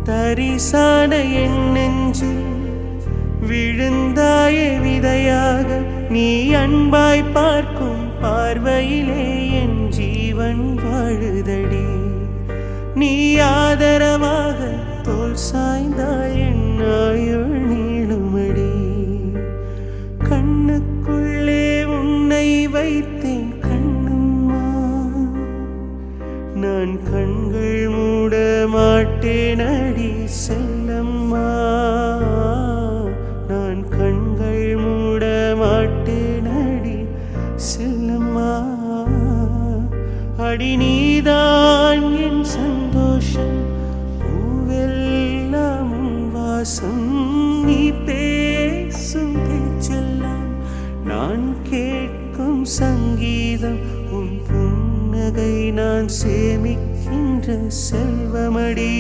தரிசான என் நெஞ்சில் விழுந்தாய விதையாக நீ அன்பாய் பார்க்கும் பார்வையிலே என் ஜீவன் வாழுதடி. நீ ஆதரவாக தோல் சாய்ந்தால் என் ஆயுள் நீளுமடி. கண்ணுக்குள்ளே உன்னை வைத்தேன் கண்ணம்மா, நான் கண்கள் மூட மாட்டேன் அடி செல்லம்மா. நான் கண்கள் மூட மாட்டேன் அடி செல்லம்மா. அடி நீதான் என் சந்தோஷம், பூவெல்லாம் உன் வாசம். நீ பேசும் பேச்செல்லாம் நான் கேட்கும் சங்கீதம். உன் புன்னகை நான் சேமிக்கின்ற செல்வமடி.